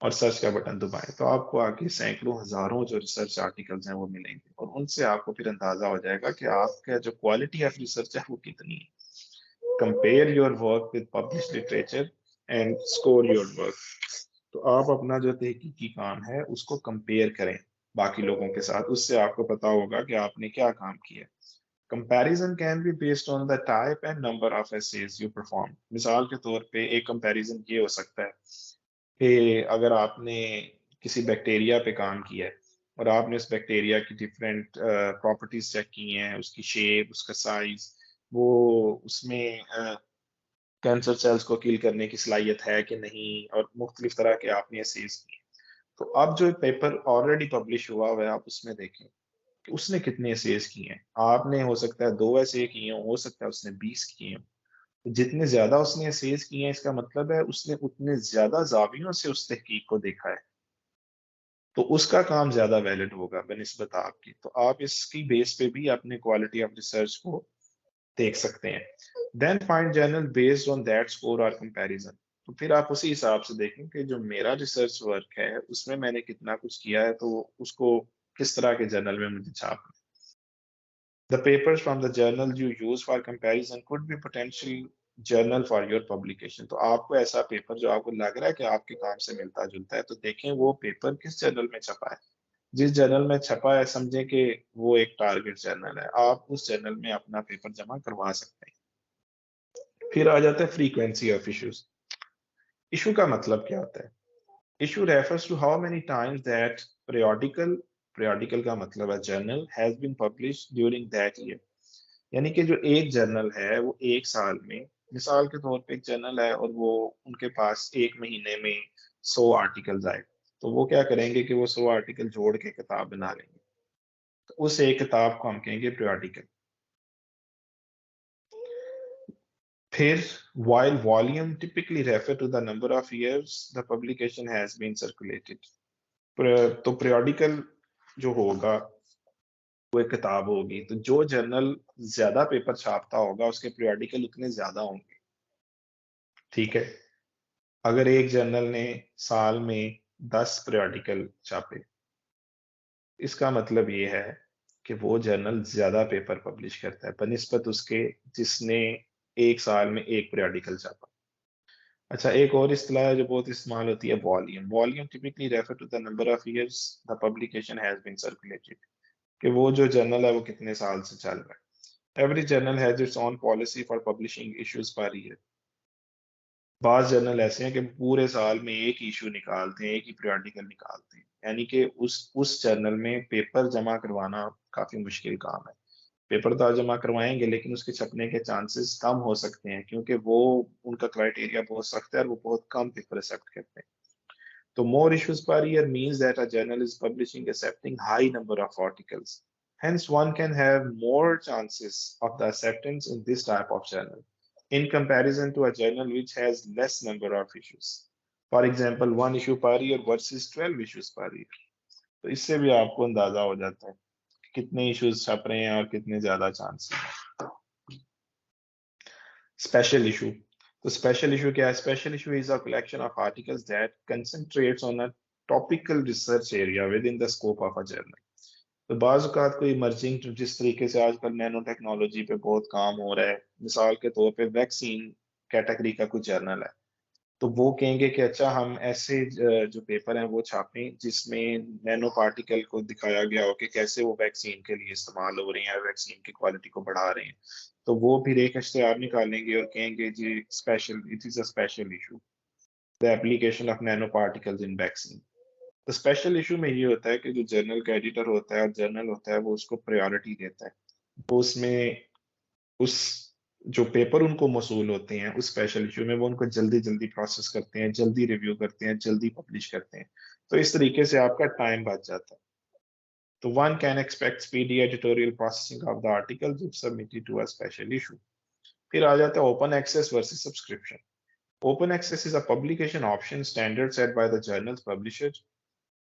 S1: और सर्च का बटन दबाएं, तो आपको आगे सैकड़ों हजारों जो रिसर्च आर्टिकल्स हैं वो मिलेंगे और उनसे आपको फिर अंदाजा हो जाएगा कि आपका जो क्वालिटी ऑफ रिसर्च है वो कितनी है। Compare your work with publish literature and score your work. तो आप अपना जो तहकीकी काम है उसको कंपेयर करें बाकी लोगों के साथ, उससे आपको पता होगा कि आपने क्या काम किया। Comparison can be based on the type and number of assays you perform. मिसाल के तौर पे एक कंपैरिजन ये हो सकता है कि अगर आपने किसी बैक्टीरिया पे काम किया है और आपने उस बैक्टीरिया की डिफरेंट प्रॉपर्टीज चेक की हैं, उसकी शेप, उसका साइज, वो उसमें कैंसर सेल्स को किल करने की सलाहियत है कि नहीं, और मुख्तलिफ तरह के आपने एसेस किए। तो अब जो पेपर ऑलरेडी पब्लिश हुआ है, आप उसमें देखें कि उसने कितने एसेस किए हैं। आपने हो सकता है 2 ऐसे किए हों, हो सकता है उसने 20 किए हों। तो जितने ज्यादा उसने एसेस किए हैं, इसका मतलब है उसने उतने ज्यादा जावियों से उस तहकीक को देखा है, तो उसका काम ज्यादा वैलिड होगा बनिस्बत आपकी। तो आप इसकी बेस पे भी अपने क्वालिटी ऑफ रिसर्च को देख सकते हैं। Then find journal based on that score और कंपैरिजन। तो फिर आप उसी हिसाब से देखें कि जो मेरा रिसर्च वर्क है उसमें मैंने कितना कुछ किया है, तो उसको किस तरह के जर्नल में मुझे छापना है। The papers from the journal you use for comparison could be potential journal for your publication। तो आपको ऐसा पेपर जो आपको लग रहा है कि आपके काम से मिलता जुलता है, तो देखें वो पेपर किस जर्नल में छपा है। जिस जर्नल में छपा है समझें कि वो एक टारगेट जर्नल है, आप उस जर्नल में अपना पेपर जमा करवा सकते हैं। फिर आ जाता है फ्रीक्वेंसी ऑफ इश्यूज। इशू का मतलब क्या होता है? Issue refers to how many times that periodical का मतलब है journal has been publish during that year. यानी कि जो एक जर्नल है वो एक साल में, मिसाल के तौर पे एक जर्नल है और वो उनके पास एक महीने में 100 आर्टिकल्स आए, तो वो क्या करेंगे कि वो 100 आर्टिकल जोड़ के किताब बना लेंगे। तो उस एक किताब को हम कहेंगे periodical। फिर while volume typically refer to the number of years the publication has been circulated। तो periodical जो होगा वो एक किताब होगी, तो जो जर्नल ज्यादा पेपर छापता होगा उसके periodical उतने ज्यादा होंगे। ठीक है, अगर एक जर्नल ने साल में 10 periodical छापे, इसका मतलब ये है कि वो जर्नल ज्यादा पेपर पब्लिश करता है बनिस्बत उसके जिसने एक साल में एक periodical छापा। अच्छा, एक और इस्तेलाह है जो बहुत इस्तेमाल होती है, volume. Volume typically refer to the number of years the publication has been circulated, कि वो जो जर्नल है वो कितने साल से चल रहा है। Every journal has its own policy for publishing issues per year. बाज जर्नल ऐसे हैं कि पूरे साल में एक इशू निकालते हैं, एक ही periodical निकालते हैं, यानी कि उस जर्नल में पेपर जमा करवाना काफी मुश्किल काम है। पेपर तो आप जमा करवाएंगे लेकिन उसके छपने के चांसेस कम हो सकते हैं, क्योंकि वो उनका क्राइटेरिया बहुत सख्त है और वो बहुत कम पेपर एक्सेप्ट करते हैं। तो more issues per year means that a journal is publishing accepting high number of articles. Hence, one can have more chances of the acceptance in this type of journal in comparison to a journal which has less number of issues. For example, 1 issue per year versus 12 issues per year। तो इससे भी आपको अंदाजा हो जाता है कि कितने इश्यूज छप रहे हैं और कितने ज्यादा चांस हैं। Special issue. तो स्पेशल इशू क्या है? Special issue is a collection of articles that concentrates on a topical research area within the scope of a journal. तो बाज़ औक़ात कोई इमर्जिंग, जिस तरीके से आजकल नैनो टेक्नोलॉजी पे बहुत काम हो रहा है, मिसाल के तौर पे वैक्सीन कैटेगरी का कोई जर्नल है, तो वो कहेंगे कि अच्छा हम ऐसे जो पेपर हैं वो छापें जिसमें नैनो पार्टिकल को दिखाया गया हो कि कैसे वो वैक्सीन के लिए इस्तेमाल हो रहे हैं, वैक्सीन की क्वालिटी को बढ़ा रहे हैं। तो वो फिर एक इश्तिहार निकालेंगे और कहेंगे जी special, it is a special issue, the application of nanoparticles in vaccine. तो स्पेशल इशू में ये होता है कि जो जर्नल का एडिटर होता है और जर्नल होता है वो उसको प्रायोरिटी देता है। वो उसमें उस जो पेपर उनको मौसूल होते हैं उस स्पेशल इशू में वो उनको जल्दी जल्दी प्रोसेस करते हैं, जल्दी रिव्यू करते हैं, जल्दी पब्लिश करते हैं। तो इस तरीके से आपका टाइम बच जाता है। तो one can expect speedy editorial processing of the article जब submitted to a special issue. फिर आ जाता है open access versus subscription. Open access is a publication option standard set by the journal publisher.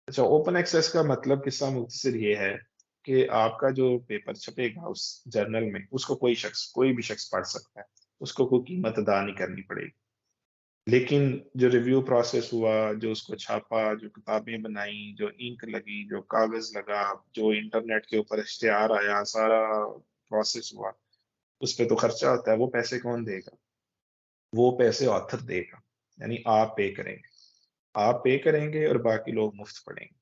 S1: अच्छा, ओपन एक्सेस का मतलब किस्सा मुख्तसर ये है कि आपका जो पेपर छपेगा उस जर्नल में उसको कोई भी शख्स पढ़ सकता है, उसको कोई कीमत अदा नहीं करनी पड़ेगी। लेकिन जो रिव्यू प्रोसेस हुआ, जो उसको छापा, जो किताबें बनाई, जो इंक लगी, जो कागज लगा, जो इंटरनेट के ऊपर इश्तेहार आया, सारा प्रोसेस हुआ, उस पे तो खर्चा होता है। वो पैसे कौन देगा? वो पैसे ऑथर देगा, यानी आप पे करेंगे। आप पे करेंगे और बाकी लोग मुफ्त पढ़ेंगे।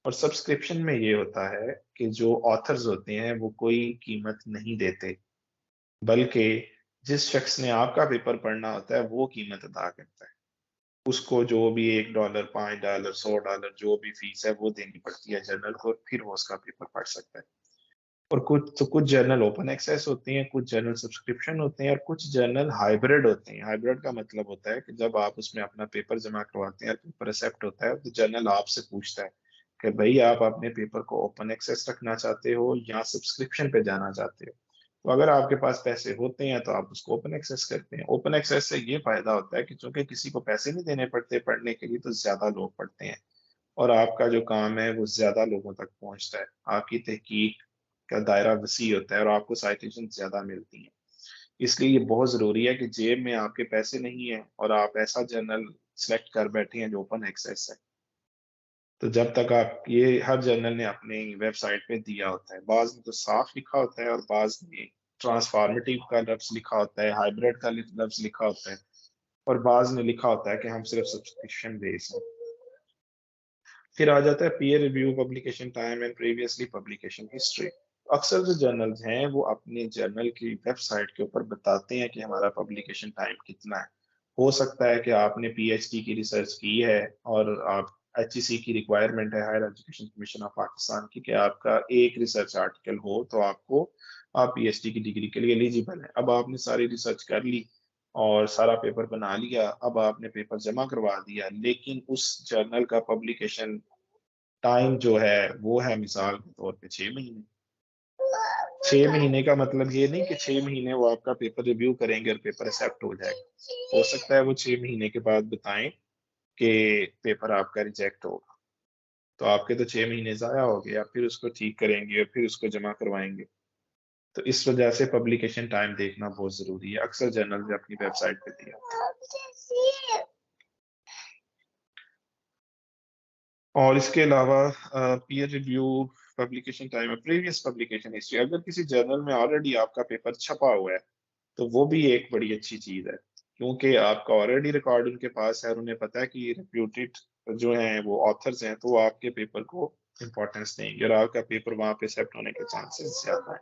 S1: और सब्सक्रिप्शन में ये होता है कि जो ऑथर्स होते हैं वो कोई कीमत नहीं देते, बल्कि जिस शख्स ने आपका पेपर पढ़ना होता है वो कीमत अदा करता है। उसको जो भी $1, $5, $100 जो भी फीस है वो देनी पड़ती है जर्नल को, फिर वो उसका पेपर पढ़ सकता है। और कुछ जर्नल ओपन एक्सेस होते हैं, कुछ जर्नल सब्सक्रिप्शन होते हैं, और कुछ जर्नल हाइब्रिड होते हैं। हाइब्रिड का मतलब होता है कि जब आप उसमें अपना पेपर जमा करवाते हैं, पेपर एक्सेप्ट होता है, तो जर्नल आपसे पूछता है कि भाई आप अपने पेपर को ओपन एक्सेस रखना चाहते हो या सब्सक्रिप्शन पे जाना चाहते हो। तो अगर आपके पास पैसे होते हैं तो आप उसको ओपन एक्सेस करते हैं। ओपन एक्सेस से ये फायदा होता है कि चूंकि किसी को पैसे नहीं देने पड़ते पढ़ने के लिए, तो ज्यादा लोग पढ़ते हैं और आपका जो काम है वो ज्यादा लोगों तक पहुंचता है। आपकी तहकीक का दायरा वसी होता है और आपको साइटेशन ज्यादा मिलती हैं। इसलिए ये बहुत जरूरी है कि जेब में आपके पैसे नहीं है और आप ऐसा जर्नल सेलेक्ट कर बैठे हैं जो ओपन एक्सेस है। तो जब तक आप ये, हर जर्नल ने अपने वेबसाइट पे दिया होता है, बाज में तो साफ लिखा होता है और बाज में ट्रांसफॉर्मेटिव का लफ्ज लिखा होता है, हाइब्रिड का लफ्ज लिखा होता है, और बाज में लिखा होता है कि हम सिर्फ सब्सक्रिप्शन बेस हैं। फिर आ जाता है peer review, publication time and previously publication history. अक्सर जो जर्नल्स हैं वो अपने जर्नल की वेबसाइट के ऊपर बताते हैं कि हमारा पब्लिकेशन टाइम कितना है। हो सकता है कि आपने पीएचडी की रिसर्च की है और आप एचईसी की रिक्वायरमेंट है, Higher Education Commission of Pakistan की, कि आपका एक रिसर्च आर्टिकल हो तो आपको, आप पीएचडी की डिग्री के लिए एलिजिबल हैं। अब आपने सारी रिसर्च कर ली और सारा पेपर बना लिया, अब आपने पेपर जमा करवा दिया, लेकिन उस जर्नल का पब्लिकेशन टाइम जो है वो है मिसाल के तौर पे 6 महीने। 6 महीने का मतलब ये नहीं कि 6 महीने वो आपका पेपर रिव्यू करेंगे और पेपर एक्सेप्ट हो जाएगा। हो सकता है वो 6 महीने के बाद बताएं कि पेपर आपका रिजेक्ट होगा, तो आपके तो 6 महीने जाया हो गए। आप फिर उसको ठीक करेंगे और फिर उसको जमा करवाएंगे। तो इस वजह से पब्लिकेशन टाइम देखना बहुत जरूरी है। अक्सर जर्नल ने अपनी वेबसाइट पे दिया होता है। और इसके अलावा पीयर रिव्यू, पब्लिकेशन टाइम और प्रीवियस पब्लिकेशन हिस्ट्री। अगर किसी जर्नल में ऑलरेडी आपका पेपर छपा हुआ है तो वो भी एक बड़ी अच्छी चीज है, क्योंकि आपका ऑलरेडी रिकॉर्ड उनके पास है और उन्हें पता है कि रेप्यूटेड जो हैं वो ऑथर्स हैं, तो वो आपके पेपर को इम्पोर्टेंस देंगे और आपका पेपर वहां पे एक्सेप्ट होने के चांसेस ज्यादा है।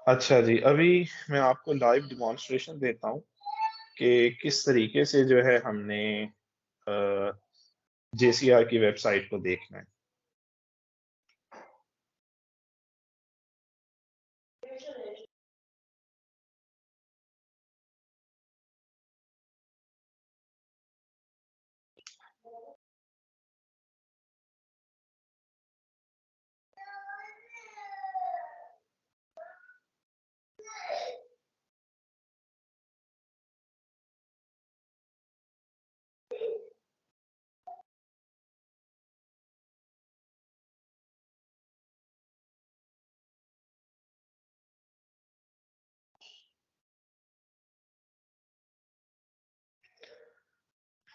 S1: अच्छा जी, अभी मैं आपको लाइव डिमॉन्स्ट्रेशन देता हूँ कि किस तरीके से जो है हमने जेसीआर की वेबसाइट को देखना है।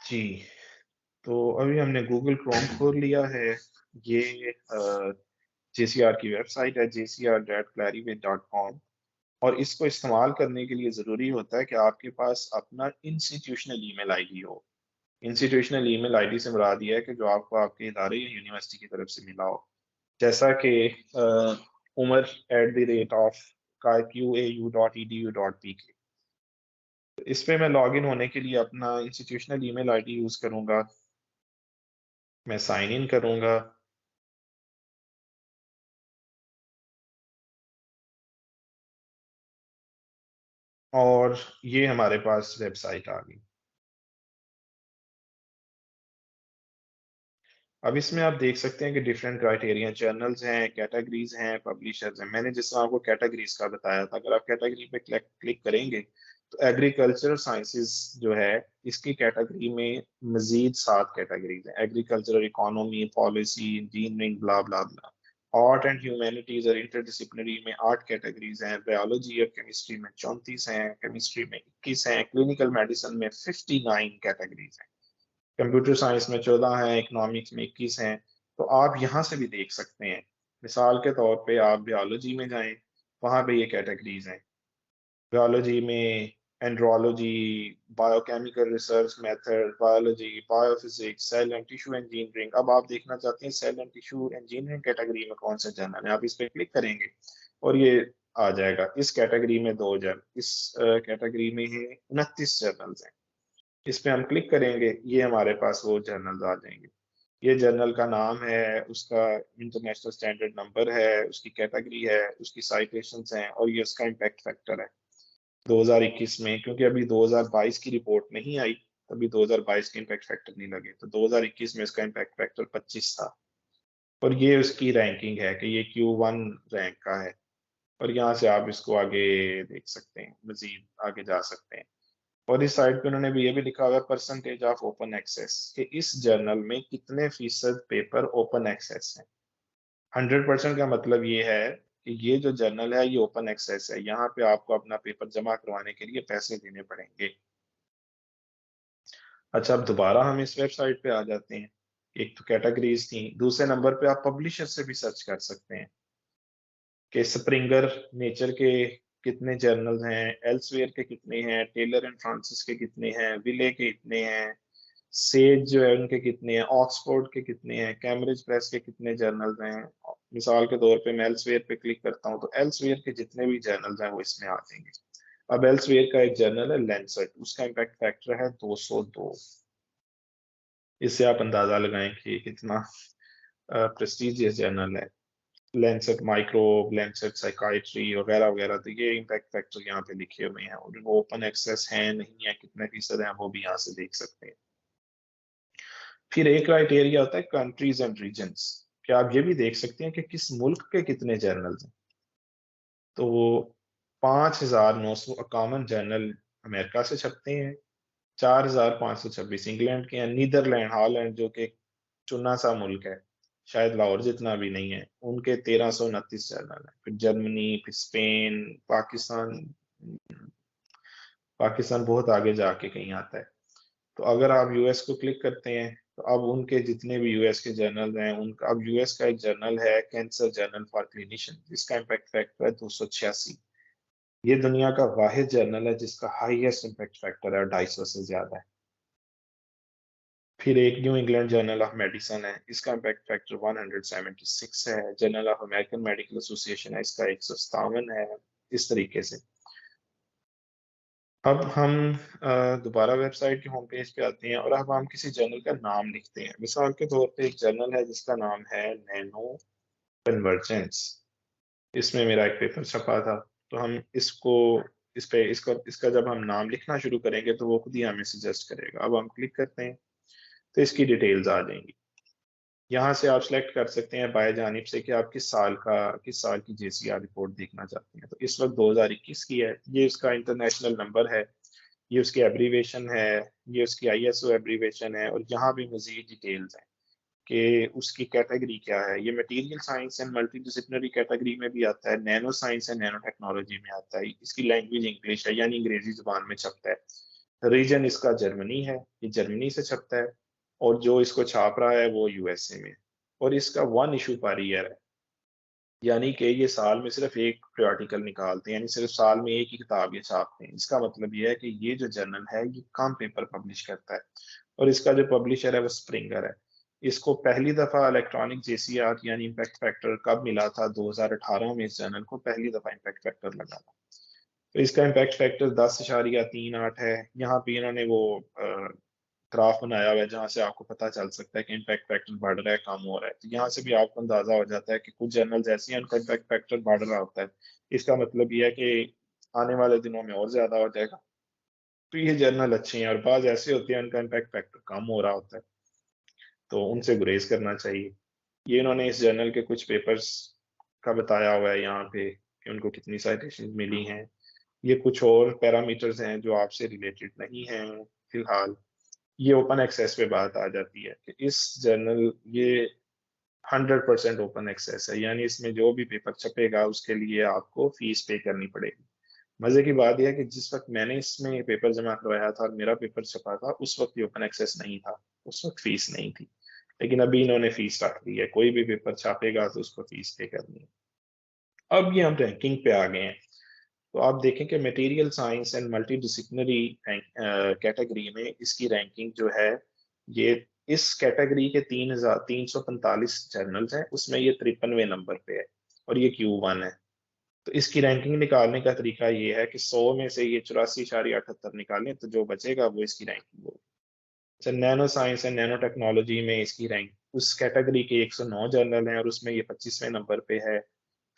S1: जी, तो अभी हमने गूगल क्रोम खोल लिया है। ये जेसीआर की वेबसाइट है, jcr.clarivate.com। और इसको इस्तेमाल करने के लिए ज़रूरी होता है कि आपके पास अपना इंस्टीट्यूशनल ईमेल आईडी हो। इंस्टीट्यूशनल ईमेल आईडी से मुराद ये है कि जो आपको आपके इदारे या यूनिवर्सिटी की तरफ से मिला हो, जैसा कि umar@of qau.edu.pk। इस पे मैं लॉगिन होने के लिए अपना इंस्टीट्यूशनल ईमेल आईडी यूज़ करूंगा। मैं साइन इन करूंगा और ये हमारे पास वेबसाइट आ गई। अब इसमें आप देख सकते हैं कि डिफरेंट क्राइटेरिया, जर्नल्स हैं, कैटेगरीज हैं, पब्लिशर्स हैं। मैंने जिस तरह आपको कैटेगरीज का बताया था, अगर आप कैटेगरी पे क्लिक क्लिक करेंगे तो एग्रीकल्चर साइंसेज जो है, इसकी कैटेगरी में मजीद 7 कैटेगरीज हैं। Agricultural, economy, policy, engineering, blah blah blah. Art and humanities और इंटरडिसिप्लिनरी में 8 कैटेगरीज हैं। बायोलॉजी और केमिस्ट्री में 34 हैं, केमिस्ट्री में 21 हैं, क्लिनिकल मेडिसिन में 59 कैटेगरीज हैं, कंप्यूटर साइंस में 14 हैं, इकोनॉमिक्स में 21 हैं। तो आप यहाँ से भी देख सकते हैं। मिसाल के तौर पे आप बायोलॉजी में जाएं, वहाँ पे ये कैटेगरीज हैं। बायोलॉजी में andrology, biochemical research method, biology, biophysics, cell and tissue engineering. अब आप देखना चाहते हैं cell and tissue engineering category में कौन सा जर्नल है, आप इस पर क्लिक करेंगे और ये आ जाएगा। इस कैटेगरी में 2 जर्नल, इस कैटेगरी में है 29 जर्नल्स हैं। इस पे हम क्लिक करेंगे, ये हमारे पास वो जर्नल्स आ जाएंगे। ये जर्नल का नाम है, उसका इंटरनेशनल स्टैंडर्ड नंबर है, उसकी कैटेगरी है, उसकी साइटेशंस हैं और ये उसका इम्पैक्ट फैक्टर है 2021 में। क्योंकि अभी 2022 की रिपोर्ट नहीं आई, तभी 2022 के इम्पैक्ट फैक्टर नहीं लगे, तो 2021 में इसका इम्पैक्ट फैक्टर 25 था। और ये उसकी रैंकिंग है कि ये Q1 रैंक का है। और यहाँ से आप इसको आगे देख सकते हैं, मजीद आगे जा सकते हैं। और इस साइड पे उन्होंने भी ये भी लिखा हुआ है परसेंटेज ऑफ ओपन एक्सेस, कि इस जर्नल में कितने फीसद पेपर ओपन एक्सेस हैं। 100% का मतलब ये है कि ये जो जर्नल है ये ओपन एक्सेस है, यहाँ पे आपको अपना पेपर जमा करवाने के लिए पैसे देने पड़ेंगे। अच्छा, अब दोबारा हम इस वेबसाइट पे आ जाते हैं। एक तो कैटेगरीज थी, दूसरे नंबर पे आप पब्लिशर से भी सर्च कर सकते हैं कि स्प्रिंगर नेचर के कितने जर्नल हैं, एल्सवेयर के कितने हैं, टेलर एंड फ्रांसिस के कितने हैं, विले के कितने हैं, सेज जो है उनके कितने हैं, ऑक्सफोर्ड के कितने हैं, कैम्ब्रिज प्रेस के कितने जर्नल्स हैं। मिसाल के तौर पे मैं एल्सवेयर पे क्लिक करता हूँ तो एल्सवेयर के जितने भी जर्नल्स हैं वो इसमें आ जाएंगे। अब एल्सवेयर का एक जर्नल है लैंसेट, उसका इम्पैक्ट फैक्टर है 202। इससे आप अंदाजा लगाएं कि कितना प्रेस्टिजियस जर्नल है। लैंसेट माइक्रोब, लैंसेट साइकाइट्री वगैरह वगैरह, तो ये इम्पैक्ट फैक्टर यहाँ पे लिखे हुए हैं और वो ओपन एक्सेस हैं नहीं है, कितने फीसद हैं वो भी यहाँ से देख सकते हैं। फिर एक क्राइटेरिया होता है कंट्रीज एंड रीजन्स, क्या आप ये भी देख सकते हैं कि किस मुल्क के कितने जर्नल्स हैं। तो वो 5,951 जर्नल अमेरिका से छपते हैं, 4,526 इंग्लैंड के हैं, नीदरलैंड, हॉलैंड जो कि चुना सा मुल्क है, शायद लाहौर जितना भी नहीं है, उनके 1,329 जर्नल है। फिर जर्मनी, फिर स्पेन, पाकिस्तान। पाकिस्तान बहुत आगे जाके कहीं आता है। तो अगर आप यूएस को क्लिक करते हैं तो अब उनके जितने भी यूएस के जर्नल हैं उनका, अब यूएस का एक जर्नल है कैंसर जर्नल फॉर क्लिनिशियन, जिसका इम्पैक्ट फैक्टर है 286। ये दुनिया का वाहिद जर्नल है जिसका हाईएस्ट इम्पैक्ट फैक्टर है, 250 से ज्यादा है। फिर एक new England journal of medicine है, इसका इम्पैक्ट फैक्टर 176 है। Journal of American medical association है, इसका 157 है। इस तरीके से अब हम दोबारा वेबसाइट के होम पेज पे आते हैं और अब हम किसी जर्नल का नाम लिखते हैं। मिसाल के तौर पे एक जर्नल है जिसका नाम है नैनो कन्वर्जेंस, इसमें मेरा एक पेपर छपा था। तो हम इसको, इस पे इसका जब हम नाम लिखना शुरू करेंगे तो वो खुद ही हमें सजेस्ट करेगा। अब हम क्लिक करते हैं तो इसकी डिटेल्स आ जाएंगी। यहाँ से आप सिलेक्ट कर सकते हैं बाय जानिब से कि आप किस साल की जेसीआर रिपोर्ट देखना चाहते हैं। तो इस वक्त 2021 की है, ये उसका इंटरनेशनल नंबर है, ये उसकी एब्रीवेशन है, ये उसकी आईएसओ एब्रीवेशन है। और यहाँ भी मजीद डिटेल्स हैं कि उसकी कैटेगरी क्या है। ये material science and multidisciplinary category में भी आता है, nano science and nano technology में आता है। इसकी लैंग्वेज इंग्लिश है, यानी अंग्रेजी जुबान में छपता है। रीजन इसका जर्मनी है, ये जर्मनी से छपता है। और जो इसको छाप रहा है वो यूएसए में। और इसका 1 इशू पर ईयर है, यानी कि ये साल में सिर्फ एक आर्टिकल निकालते हैं, यानी सिर्फ साल में एक ही किताब ये छापते हैं। इसका मतलब ये है कि ये जो जर्नल है ये कम पेपर पब्लिश करता है। और इसका जो पब्लिशर है वो स्प्रिंगर है। इसको पहली दफा इलेक्ट्रॉनिक जेसीआर यानी इम्पैक्ट फैक्टर कब मिला था, 2018 में इस जर्नल को पहली दफा इम्पैक्ट फैक्टर लगा था। तो इसका इम्पैक्ट फैक्टर 10.38 है। यहाँ पे इन्होंने वो ग्राफ बनाया हुआ है जहाँ से आपको पता चल सकता है कि इम्पैक्ट फैक्टर बढ़ रहा है कम हो रहा है। तो यहाँ से भी आपको अंदाजा हो जाता है कि कुछ जर्नल्स ऐसी हैं उनका इम्पैक्ट फैक्टर बढ़ रहा होता है। इसका मतलब ये है कि आने वाले दिनों में और ज्यादा हो जाएगा। तो ये जर्नल अच्छे हैं। और बाज ऐसे होते हैं उनका इम्पैक्ट फैक्टर कम हो रहा होता है, तो उनसे गुरेज करना चाहिए। ये इन्होंने इस जर्नल के कुछ पेपर्स का बताया हुआ है यहाँ पे कि उनको कितनी साइटेशन मिली हैं। ये कुछ और पैरामीटर्स हैं जो आपसे रिलेटेड नहीं हैं फिलहाल। ये ओपन एक्सेस पे बात आ जाती है कि इस जर्नल ये 100% ओपन एक्सेस है, यानी इसमें जो भी पेपर छपेगा उसके लिए आपको फीस पे करनी पड़ेगी। मजे की बात यह है कि जिस वक्त मैंने इसमें पेपर जमा करवाया था और मेरा पेपर छपा था उस वक्त ये ओपन एक्सेस नहीं था, उस वक्त फीस नहीं थी। लेकिन अभी इन्होंने फीस रख दी है, कोई भी पेपर छापेगा तो उसको फीस पे करनी है। अब ये हम रैंकिंग पे आ गए हैं। तो आप देखें कि material science and multi disciplinary category में इसकी रैंकिंग जो है, ये इस कैटेगरी के 3,345 जर्नल्स हैं, उसमें ये 53वें नंबर पे है और ये Q1 है। तो इसकी रैंकिंग निकालने का तरीका ये है कि 100 में से ये 84.78 निकालें तो जो बचेगा वो इसकी रैंकिंग होगी। अच्छा, nano science and nano technology में इसकी रैंक उस कैटेगरी के 109 जर्नल हैं और उसमें ये 25वें नंबर पे है।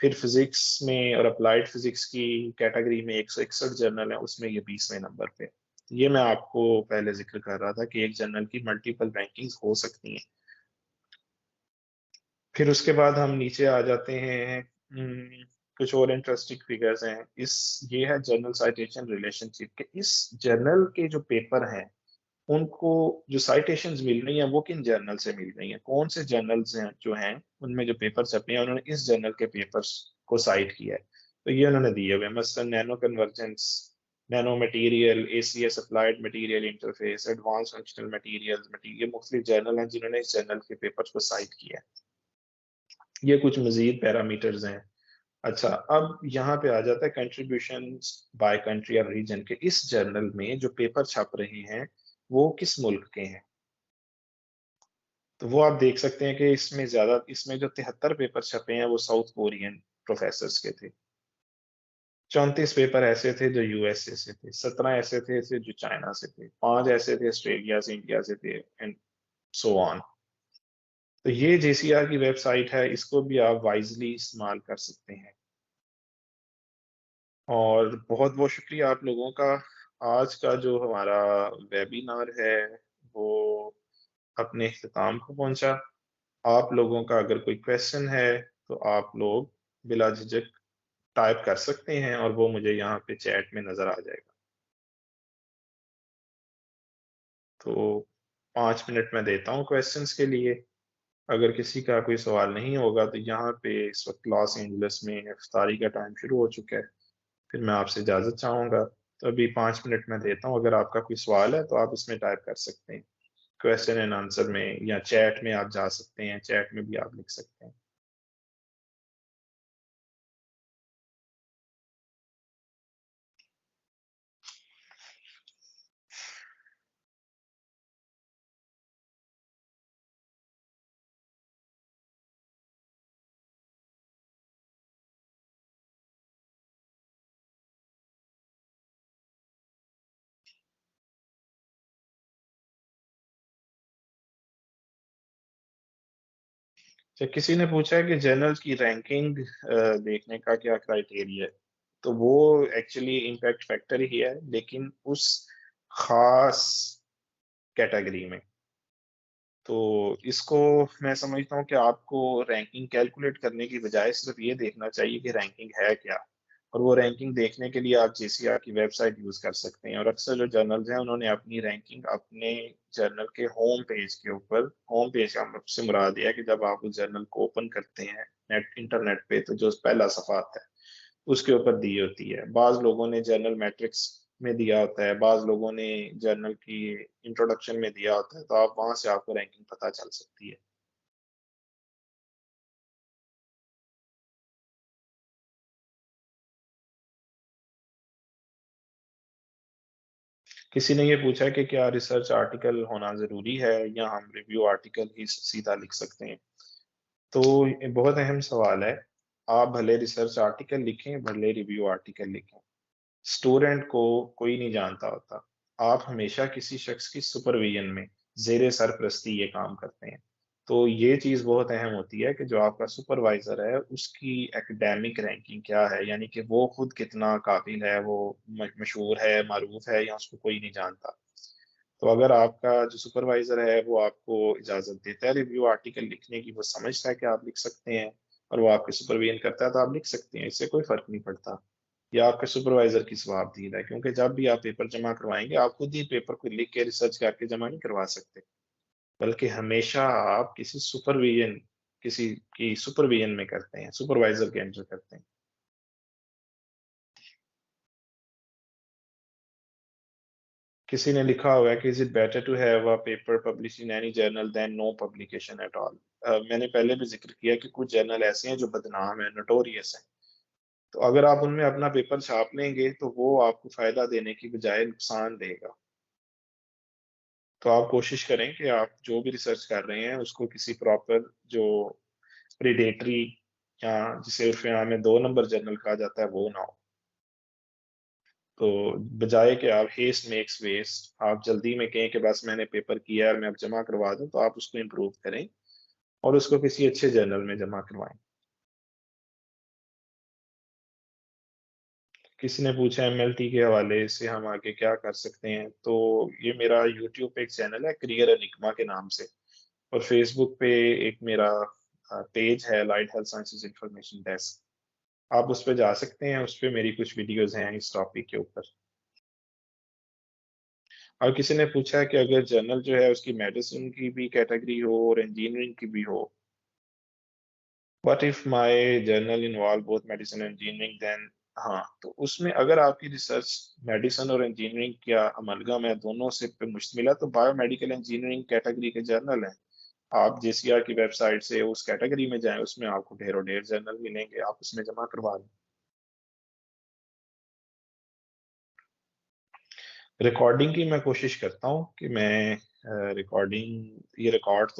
S1: फिर फिजिक्स में और अप्लाइड फिजिक्स की कैटेगरी में 161 जर्नल है, उसमें ये 20वें नंबर पे है। ये मैं आपको पहले जिक्र कर रहा था कि एक जर्नल की मल्टीपल रैंकिंग्स हो सकती हैं। फिर उसके बाद हम नीचे आ जाते हैं। कुछ और इंटरेस्टिंग फिगर्स हैं इस, ये है जर्नल साइटेशन रिलेशनशिप के। इस जर्नल के जो पेपर हैं उनको जो साइटेशंस मिल रही हैं वो किन जर्नल से मिल रही हैं, कौन से जर्नल्स हैं जो हैं उनमें जो पेपर छपे हैं उन्होंने इस जर्नल के पेपर्स को साइट किया है। तो ये उन्होंने दिए हुए हैं, मसलन nano convergence, nano material, ACS applied material interface, advance functional material, ये मुख्तलिफ जर्नल हैं जिन्होंने इस जर्नल के पेपर्स को साइट किया है। ये कुछ मजीद पैरामीटर्स हैं। अच्छा, अब यहाँ पे आ जाता है कंट्रीब्यूशन बाय कंट्री और रीजन के। इस जर्नल में जो पेपर छप रहे हैं वो किस मुल्क के हैं। तो वो आप देख सकते हैं कि इसमें जो 73 पेपर छपे हैं वो साउथ कोरियन प्रोफेसर्स के थे। 34 पेपर ऐसे थे जो USA से थे, 17 ऐसे थे जो चाइना से थे, 5 ऐसे थे ऑस्ट्रेलिया से, इंडिया से थे, एंड सो ऑन। तो ये JCR की वेबसाइट है, इसको भी आप वाइजली इस्तेमाल कर सकते हैं। और बहुत बहुत शुक्रिया आप लोगों का। आज का जो हमारा वेबिनार है वो अपने इख्तिताम को पहुंचा। आप लोगों का अगर कोई क्वेश्चन है तो आप लोग बिला झिझक टाइप कर सकते हैं और वो मुझे यहाँ पे चैट में नज़र आ जाएगा। तो 5 मिनट में देता हूँ क्वेश्चंस के लिए। अगर किसी का कोई सवाल नहीं होगा तो यहाँ पे इस वक्त लॉस एंजलिस में इफ्तारी का टाइम शुरू हो चुका है, फिर मैं आपसे इजाज़त चाहूँगा। तो अभी 5 मिनट में देता हूँ, अगर आपका कोई सवाल है तो आप इसमें टाइप कर सकते हैं, क्वेश्चन एंड आंसर में, या चैट में आप जा सकते हैं, चैट में भी आप लिख सकते हैं। तो किसी ने पूछा है कि जर्नल्स की रैंकिंग देखने का क्या क्राइटेरिया है। तो वो एक्चुअली इम्पैक्ट फैक्टर ही है, लेकिन उस खास कैटेगरी में। तो इसको मैं समझता हूँ कि आपको रैंकिंग कैलकुलेट करने की बजाय सिर्फ ये देखना चाहिए कि रैंकिंग है क्या। और वो रैंकिंग देखने के लिए आप JCR की वेबसाइट यूज कर सकते हैं। और अक्सर जो जर्नल्स हैं उन्होंने अपनी रैंकिंग अपने जर्नल के होम पेज के ऊपर, होम पेज का से मुराद है कि जब आप उस जर्नल को ओपन करते हैं इंटरनेट पे, तो जो पहला सफा आता है उसके ऊपर दी होती है। बाज लोगों ने जर्नल मैट्रिक्स में दिया होता है, बाज लोगों ने जर्नल की इंट्रोडक्शन में दिया होता है, तो आप वहां से आपको रैंकिंग पता चल सकती है। किसी ने ये पूछा है कि क्या रिसर्च आर्टिकल होना जरूरी है या हम रिव्यू आर्टिकल ही सीधा लिख सकते हैं। तो ये बहुत अहम सवाल है। आप भले रिसर्च आर्टिकल लिखें, भले रिव्यू आर्टिकल लिखें, स्टूडेंट को कोई नहीं जानता होता। आप हमेशा किसी शख्स की सुपरविजन में, जेर सरपरस्ती ये काम करते हैं। तो ये चीज़ बहुत अहम होती है कि जो आपका सुपरवाइजर है उसकी एकेडमिक रैंकिंग क्या है, यानी कि वो खुद कितना काबिल है, वो मशहूर है, मारूफ है, या उसको कोई नहीं जानता। तो अगर आपका जो सुपरवाइजर है वो आपको इजाज़त देता है रिव्यू आर्टिकल लिखने की, वो समझता है कि आप लिख सकते हैं और वो आपके सुपरविजन करता है, तो आप लिख सकते हैं, इससे कोई फर्क नहीं पड़ता। या आपके सुपरवाइजर की जवाबदेही है, क्योंकि जब भी आप पेपर जमा करवाएंगे आप खुद ही पेपर को लिख के रिसर्च करके जमा नहीं करवा सकते, बल्कि हमेशा आप किसी की सुपरविजन में करते हैं, सुपरवाइजर के अंडर करते हैं। किसी ने लिखा हुआ है कि is it better to have a paper publish in any journal than no publication at all. मैंने पहले भी जिक्र किया कि कुछ जर्नल ऐसे हैं जो बदनाम है, नोटोरियस हैं। तो अगर आप उनमें अपना पेपर छाप लेंगे तो वो आपको फ़ायदा देने की बजाय नुकसान देगा। तो आप कोशिश करें कि आप जो भी रिसर्च कर रहे हैं उसको किसी प्रॉपर जो प्रीडेटरी या जिसे उर्फ़े आम में 2 नंबर जर्नल कहा जाता है वो ना हो। तो बजाय कि आप हेस्ट मेक्स वेस्ट, आप जल्दी में कहें कि बस मैंने पेपर किया है और मैं अब जमा करवा दूँ, तो आप उसको इम्प्रूव करें और उसको किसी अच्छे जर्नल में जमा करवाएँ। किसी ने पूछा एमएलटी के हवाले से हम आगे क्या कर सकते हैं, तो ये मेरा यूट्यूब पे एक चैनल है करियर एनिग्मा के नाम से और फेसबुक पे एक मेरा पेज है light health sciences information desk. आप उस पे जा सकते हैं, उस पे मेरी कुछ वीडियोज़ हैं इस टॉपिक के ऊपर। और किसी ने पूछा है कि अगर जर्नल जो है उसकी मेडिसिन की भी कैटेगरी हो और इंजीनियरिंग की भी हो, what if my journal involve both medicine and engineering then. हाँ, तो उसमें अगर आपकी रिसर्च मेडिसिन और इंजीनियरिंग का अमलगम है, दोनों से पे मुश्तमिल है, तो बायोमेडिकल इंजीनियरिंग कैटेगरी के जर्नल हैं। आप जेसीआर की वेबसाइट से उस कैटेगरी में जाएं, उसमें आपको ढेरों ढेर जर्नल मिलेंगे, आप उसमें जमा करवा लें। रिकॉर्डिंग की मैं कोशिश करता हूँ कि मैं रिकॉर्डिंग ये रिकॉर्ड